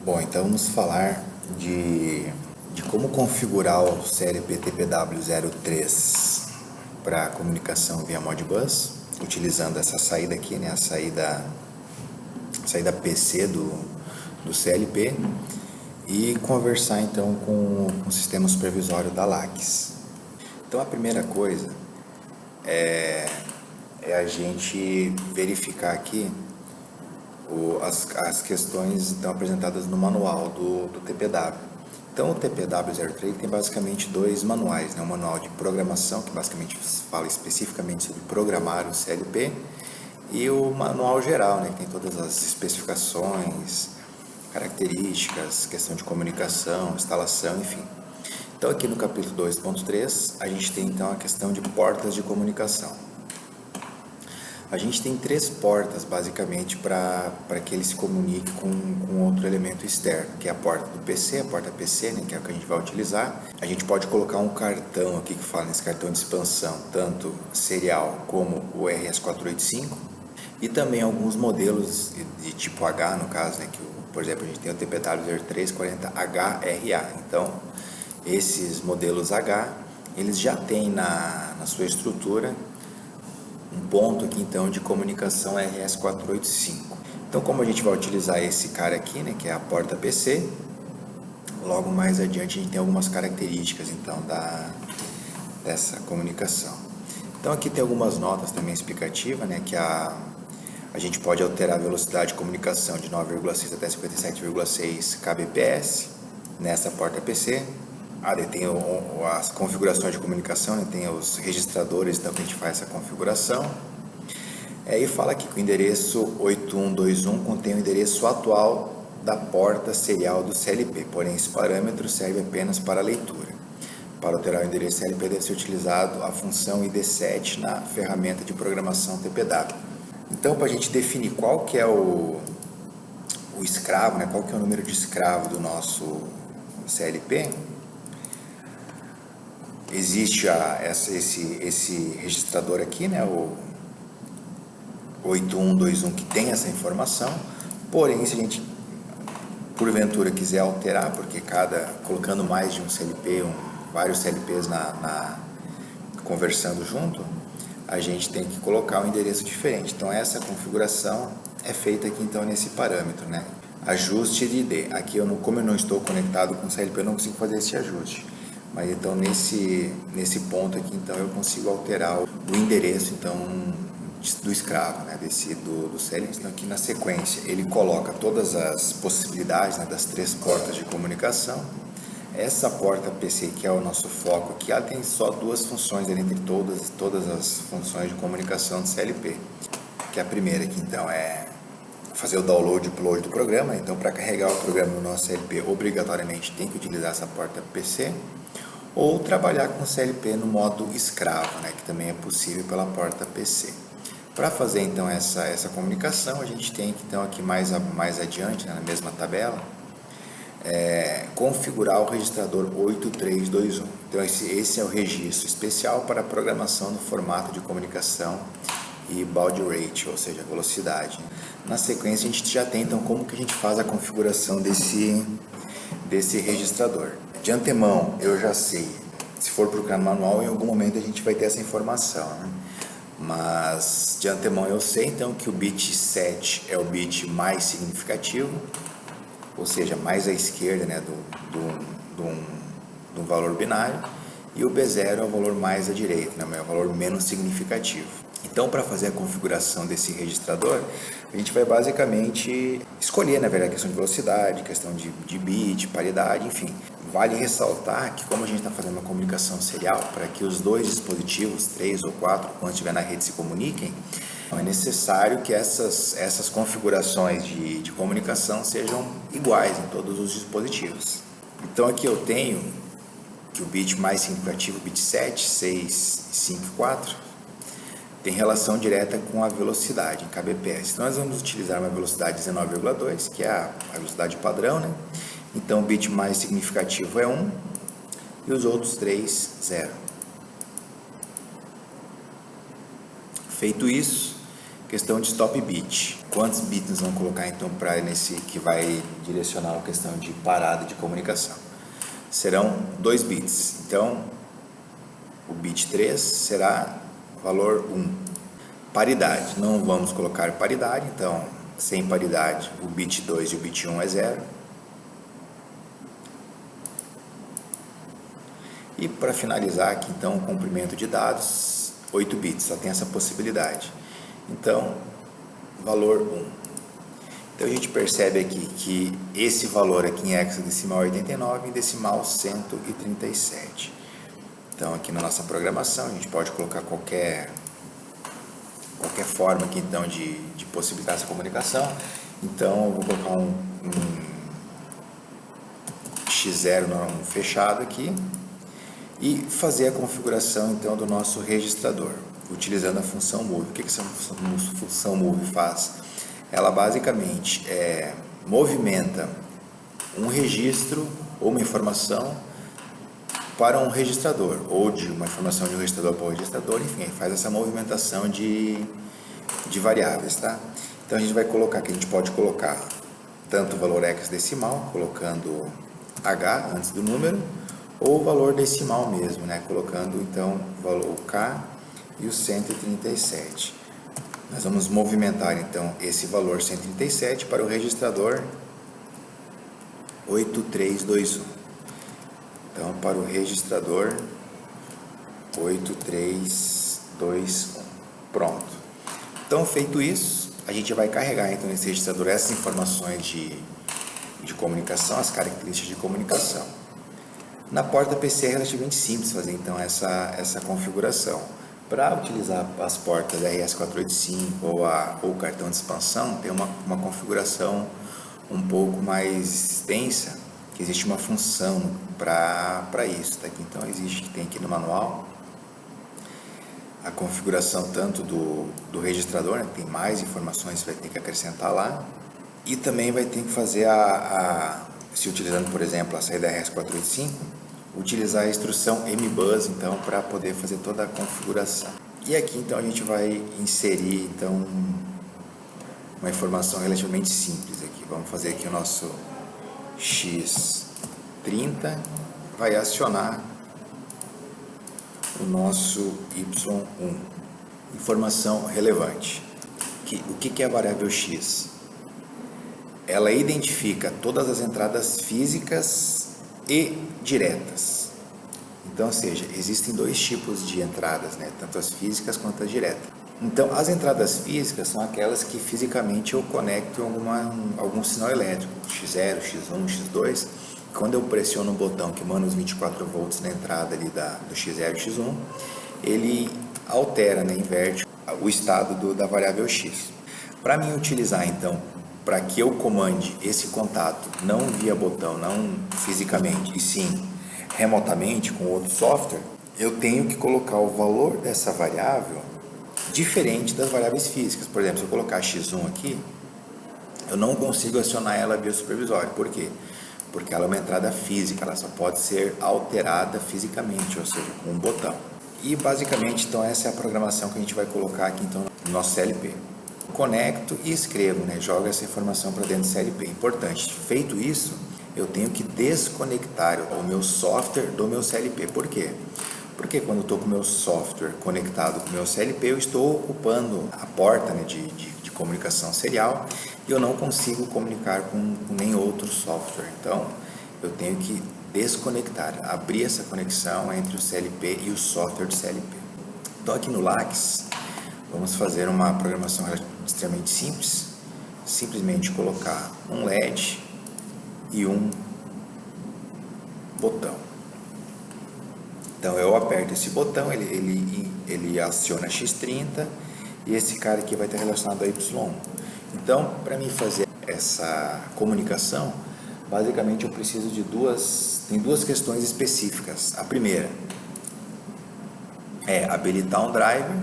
Bom, então vamos falar de como configurar o CLP TPW03 para comunicação via Modbus, utilizando essa saída aqui, né, a saída PC do CLP, e conversar então com o sistema supervisório da LACS. Então a primeira coisa é a gente verificar aqui as questões então apresentadas no manual do TPW. Então o TPW03 tem basicamente dois manuais, né? Um manual de programação, que basicamente fala especificamente sobre programar o CLP, e o manual geral, né? Que tem todas as especificações, características, questão de comunicação, instalação, enfim. Então aqui no capítulo 2.3 a gente tem então a questão de portas de comunicação. A gente tem três portas, basicamente, para que ele se comunique com outro elemento externo, que é a porta do PC, a porta PC, né, que é o que a gente vai utilizar. A gente pode colocar um cartão aqui que fala nesse cartão de expansão, tanto serial como o RS485, e também alguns modelos de tipo H, no caso, né, que, por exemplo, a gente tem o TPW0340HRA. Então, esses modelos H, eles já têm na sua estrutura um ponto aqui então de comunicação RS485. Então, como a gente vai utilizar esse cara aqui, né, que é a porta PC, logo mais adiante a gente tem algumas características então dessa comunicação. Então aqui tem algumas notas também explicativas, né, que a gente pode alterar a velocidade de comunicação de 9,6 até 57,6 kbps nessa porta PC. Tem as configurações de comunicação, né? Tem os registradores, então que a gente faz essa configuração. E fala aqui que o endereço 8121 contém o endereço atual da porta serial do CLP, porém esse parâmetro serve apenas para leitura. Para alterar o endereço CLP deve ser utilizado a função ID7 na ferramenta de programação TPW. Então, para a gente definir qual que é o escravo, né? Qual que é o número de escravo do nosso CLP, existe esse registrador aqui, né, o 8121, que tem essa informação. Porém, se a gente porventura quiser alterar, porque colocando mais de um CLP, vários CLPs conversando junto, a gente tem que colocar um endereço diferente. Então essa configuração é feita aqui então nesse parâmetro, né? Ajuste de ID. Aqui como eu não estou conectado com o CLP, eu não consigo fazer esse ajuste. Mas então nesse ponto aqui então eu consigo alterar o endereço então do escravo, né, do CLP. Então aqui na sequência ele coloca todas as possibilidades, né, das três portas de comunicação. Essa porta PC, que é o nosso foco aqui, ela tem só duas funções entre todas as funções de comunicação do CLP. Que a primeira aqui então é fazer o download e upload do programa. Então, para carregar o programa no nosso CLP, obrigatoriamente tem que utilizar essa porta PC, ou trabalhar com o CLP no modo escravo, né, que também é possível pela porta PC. Para fazer então essa comunicação, a gente tem que então aqui mais adiante, né, na mesma tabela, configurar o registrador 8321. Então esse é o registro especial para a programação do formato de comunicação e baud rate, ou seja, velocidade. Na sequência a gente já tem então como que a gente faz a configuração desse registrador. De antemão eu já sei, se for procurar no manual, em algum momento a gente vai ter essa informação, né? Mas de antemão eu sei então que o bit 7 é o bit mais significativo, ou seja, mais à esquerda, né, do valor binário, e o B0 é o valor mais à direita, né, é o valor menos significativo. Então, para fazer a configuração desse registrador, a gente vai basicamente escolher, na verdade, a questão de velocidade, questão de bit, paridade, enfim. Vale ressaltar que, como a gente está fazendo uma comunicação serial, para que os dois dispositivos, 3 ou 4, quando estiver na rede, se comuniquem, é necessário que essas configurações de comunicação sejam iguais em todos os dispositivos. Então aqui eu tenho que o bit mais significativo, bit 7, 6, 5 e 4, tem relação direta com a velocidade em kbps. Então nós vamos utilizar uma velocidade 19,2, que é a velocidade padrão, né? Então o bit mais significativo é 1 e os outros 3, 0. Feito isso, o questão de stop bit. Quantos bits nós vamos colocar então para nesse que vai direcionar a questão de parada de comunicação? Serão 2 bits. Então, o bit 3 será valor 1. Paridade. Não vamos colocar paridade, então, sem paridade, o bit 2 e o bit 1 é 0. E para finalizar aqui, então, o comprimento de dados, 8 bits, só tem essa possibilidade. Então, valor 1. Então, a gente percebe aqui que esse valor aqui em hexadecimal é 89 e em decimal 137. Então, aqui na nossa programação, a gente pode colocar qualquer forma aqui, então, de possibilitar essa comunicação. Então, eu vou colocar um X0 no fechado aqui e fazer a configuração, então, do nosso registrador, utilizando a função move. O que essa função move faz? Ela basicamente movimenta um registro ou uma informação para um registrador, ou de uma informação de um registrador para o registrador, enfim, faz essa movimentação de variáveis, tá? Então a gente vai colocar, que a gente pode colocar tanto o valor hexadecimal, colocando H antes do número, ou o valor decimal mesmo, né? Colocando então o valor K e o 137. Nós vamos movimentar então esse valor 137 para o registrador 8321. Então, para o registrador 8321. Pronto. Então, feito isso, a gente vai carregar então nesse registrador essas informações de comunicação, as características de comunicação. Na porta PC é relativamente simples fazer então essa configuração. Para utilizar as portas RS485 ou o cartão de expansão, tem uma configuração um pouco mais extensa, que existe uma função para isso, tá? Então tem aqui no manual a configuração tanto do registrador, né? Tem mais informações, vai ter que acrescentar lá, e também vai ter que fazer se utilizando, por exemplo, a saída RS485, utilizar a instrução mbus, então, para poder fazer toda a configuração. E aqui, então, a gente vai inserir, então, uma informação relativamente simples aqui. Vamos fazer aqui o nosso X30, vai acionar o nosso Y1. Informação relevante. O que é a variável X? Ela identifica todas as entradas físicas e diretas. Então, ou seja, existem 2 tipos de entradas, né? Tanto as físicas quanto as diretas. Então, as entradas físicas são aquelas que fisicamente eu conecto algum sinal elétrico, X0, X1, X2. Quando eu pressiono o botão que manda os 24 volts na entrada ali do X0 e X1, ele altera, né? Inverte o estado da variável X. Para mim utilizar, então, para que eu comande esse contato, não via botão, não fisicamente, e sim remotamente com outro software, eu tenho que colocar o valor dessa variável diferente das variáveis físicas. Por exemplo, se eu colocar X1 aqui, eu não consigo acionar ela via supervisório. Por quê? Porque ela é uma entrada física, ela só pode ser alterada fisicamente, ou seja, com um botão. E basicamente, então, essa é a programação que a gente vai colocar aqui então, no nosso CLP. Conecto e escrevo, né? Jogo essa informação para dentro do CLP. Importante. Feito isso, eu tenho que desconectar o meu software do meu CLP. Por quê? Porque quando eu estou com o meu software conectado com o meu CLP, eu estou ocupando a porta, né, de comunicação serial e eu não consigo comunicar com nem outro software. Então, eu tenho que desconectar, abrir essa conexão entre o CLP e o software do CLP. Então, aqui no LAX, vamos fazer uma programação extremamente simples. Simplesmente colocar um LED e um botão. Então eu aperto esse botão, ele aciona X30 e esse cara aqui vai estar relacionado a Y1. Então, para mim fazer essa comunicação, basicamente eu preciso de tem duas questões específicas. A primeira é habilitar um driver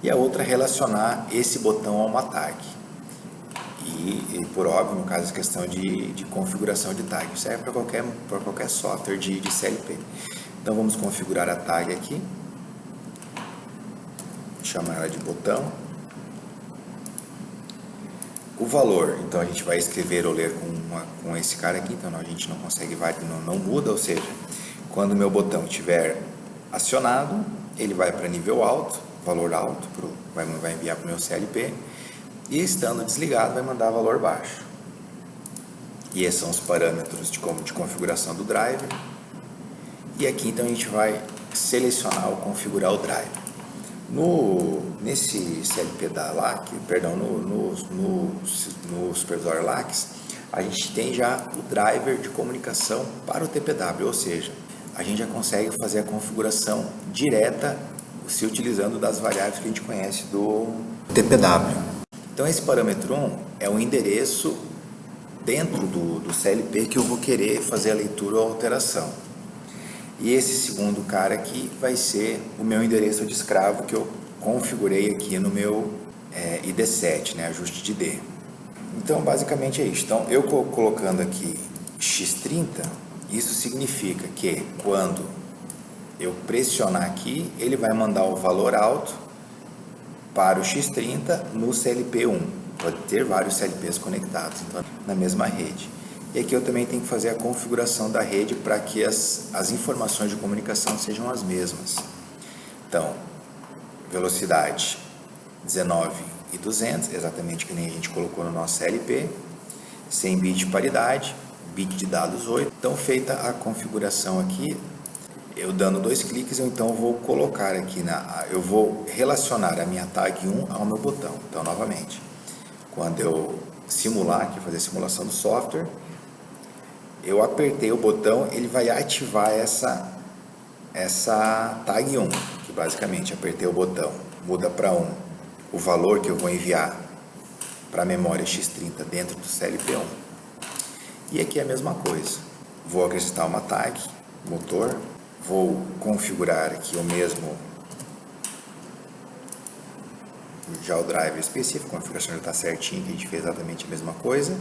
e a outra é relacionar esse botão a uma tag. E por óbvio, no caso, a questão de configuração de tag. Isso serve para qualquer software de CLP. Então, vamos configurar a tag aqui. Chamar ela de botão. O valor, então a gente vai escrever ou ler com esse cara aqui, então a gente não consegue, não muda, ou seja, quando o meu botão estiver acionado, ele vai para nível alto, valor alto, vai enviar para o meu CLP, e estando desligado vai mandar valor baixo. E esses são os parâmetros de configuração do driver. E aqui então a gente vai selecionar ou configurar o driver. Nesse CLP da LAC, perdão, no supervisor LACs, a gente tem já o driver de comunicação para o TPW, ou seja, a gente já consegue fazer a configuração direta se utilizando das variáveis que a gente conhece do TPW. Então esse parâmetro 1 é o endereço dentro do CLP que eu vou querer fazer a leitura ou alteração. E esse segundo cara aqui vai ser o meu endereço de escravo que eu configurei aqui no meu ID7, né, ajuste de D. Então, basicamente é isso. Então, eu colocando aqui X30, isso significa que quando eu pressionar aqui, ele vai mandar o valor alto para o X30 no CLP1. Pode ter vários CLPs conectados, então, na mesma rede. E aqui eu também tenho que fazer a configuração da rede para que as informações de comunicação sejam as mesmas. Então, velocidade 19.200, exatamente que nem a gente colocou no nosso CLP, 100 bit de paridade, bit de dados 8. Então, feita a configuração aqui, eu dando 2 cliques, eu então vou colocar aqui, eu vou relacionar a minha tag 1 ao meu botão. Então, novamente, quando eu simular aqui, fazer a simulação do software, eu apertei o botão, ele vai ativar essa tag 1, que basicamente apertei o botão, muda para 1 o valor que eu vou enviar para a memória X30 dentro do CLP1. E aqui é a mesma coisa, vou acrescentar uma tag, motor, vou configurar aqui o mesmo, já o driver específico, a configuração já está certinho, que a gente fez exatamente a mesma coisa.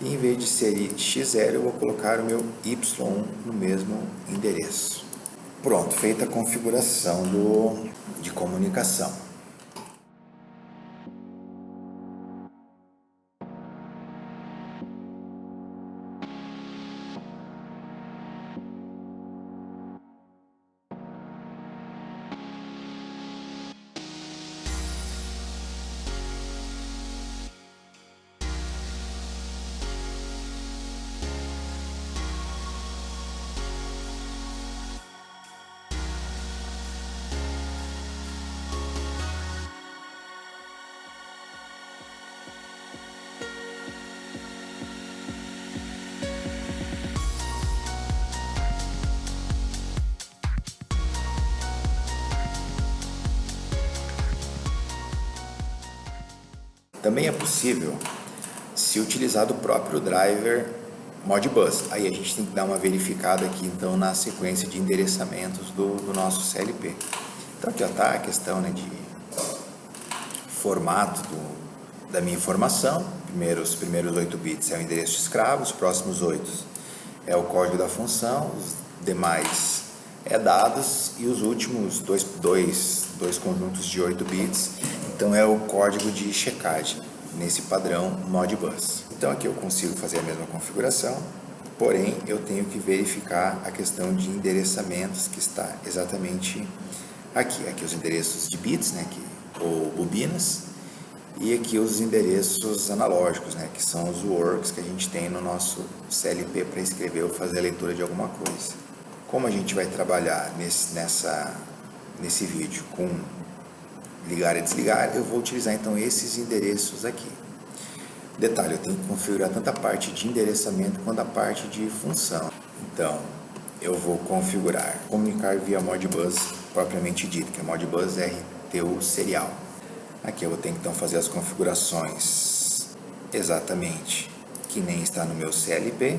E em vez de ser X0, eu vou colocar o meu Y no mesmo endereço. Pronto, feita a configuração de comunicação. Também é possível se utilizar do próprio driver Modbus. Aí a gente tem que dar uma verificada aqui então na sequência de endereçamentos do nosso CLP. Então aqui está a questão, né, de formato da minha informação. Os primeiros 8 bits é o endereço de escravo, os próximos 8 é o código da função, os demais é dados e os últimos dois conjuntos de 8 bits, então é o código de checagem nesse padrão Modbus. Então aqui eu consigo fazer a mesma configuração, porém eu tenho que verificar a questão de endereçamentos que está exatamente aqui os endereços de bits, né, ou bobinas, e aqui os endereços analógicos, né, que são os works que a gente tem no nosso CLP para escrever ou fazer a leitura de alguma coisa. Como a gente vai trabalhar nesse vídeo com ligar e desligar, eu vou utilizar então esses endereços aqui. Detalhe, eu tenho que configurar tanto a parte de endereçamento quanto a parte de função. Então, eu vou configurar comunicar via Modbus propriamente dito, que é Modbus RTU serial. Aqui eu vou ter que então fazer as configurações exatamente que nem está no meu CLP.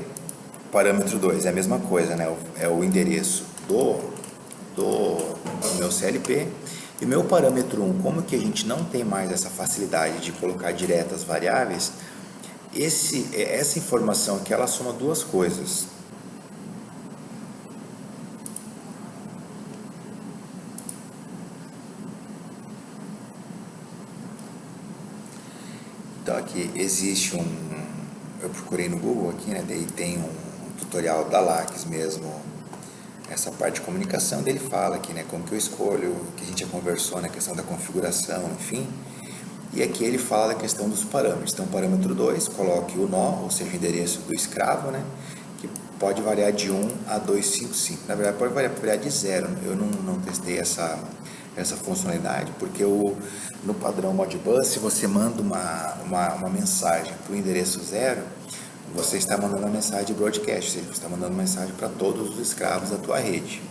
Parâmetro 2 é a mesma coisa, né? É o endereço do meu CLP. E o meu parâmetro 1, como que a gente não tem mais essa facilidade de colocar direto as variáveis, essa informação aqui, ela soma duas coisas. Então que existe eu procurei no Google aqui, né, daí tem um tutorial da LACS mesmo, essa parte de comunicação, dele fala aqui, né, como que eu escolho, que a gente já conversou na questão da configuração, enfim. E aqui ele fala da questão dos parâmetros. Então, parâmetro 2, coloque o nó, ou seja, o endereço do escravo, né, que pode variar de 1 a 255. Na verdade, pode variar de 0. Eu não testei essa funcionalidade, porque no padrão Modbus, se você manda uma mensagem para o endereço 0, você está mandando uma mensagem de broadcast, ou seja, você está mandando uma mensagem para todos os escravos da tua rede.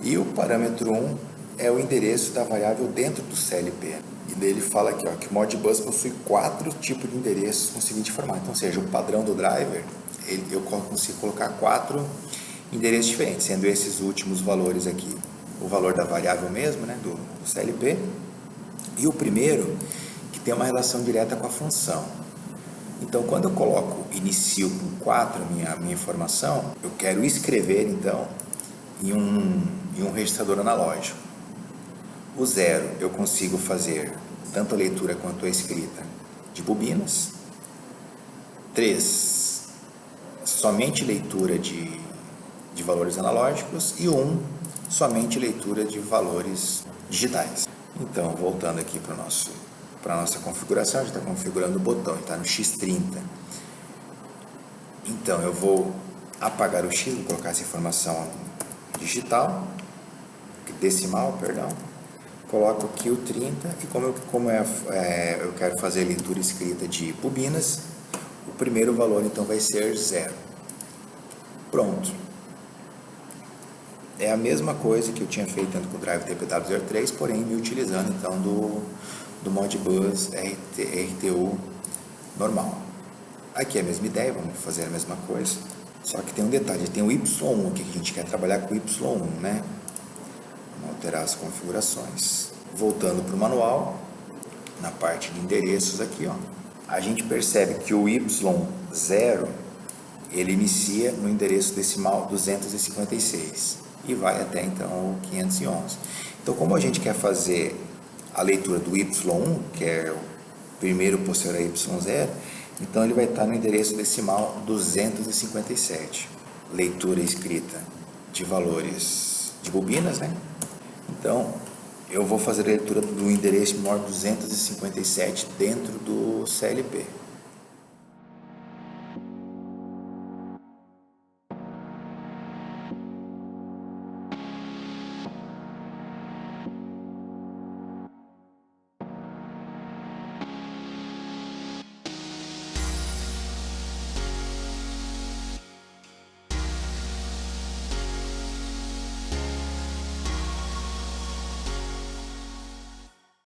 E o parâmetro 1 é o endereço da variável dentro do CLP. E daí ele fala aqui, ó, que o Modbus possui 4 tipos de endereços com o seguinte formato. Então, ou seja, o padrão do driver, eu consigo colocar 4 endereços diferentes, sendo esses últimos valores aqui o valor da variável mesmo, né, do CLP, e o primeiro, que tem uma relação direta com a função. Então, quando eu inicio com 4 a minha informação, eu quero escrever, então, em um registrador analógico. O 0, eu consigo fazer tanto a leitura quanto a escrita de bobinas. 3, somente leitura de valores analógicos. E 1, somente leitura de valores digitais. Então, voltando aqui para a nossa configuração, a gente está configurando o botão, está no X30. Então, eu vou apagar o X, vou colocar essa informação digital, decimal, perdão. Coloco aqui o 30 e como eu quero fazer leitura escrita de bobinas, o primeiro valor então vai ser 0. Pronto. É a mesma coisa que eu tinha feito tanto com o Drive TPW03, porém me utilizando então do Modbus RTU normal. Aqui é a mesma ideia, vamos fazer a mesma coisa, só que tem um detalhe, tem o Y1 aqui, que a gente quer trabalhar com o Y1, né? Vamos alterar as configurações. Voltando para o manual, na parte de endereços aqui, ó, a gente percebe que o Y0, ele inicia no endereço decimal 256 e vai até então o 511. Então, como a gente quer fazer a leitura do Y1, que é o primeiro posterior a Y0, então ele vai estar no endereço decimal 257. Leitura escrita de valores de bobinas, né? Então, eu vou fazer a leitura do endereço maior 257 dentro do CLP.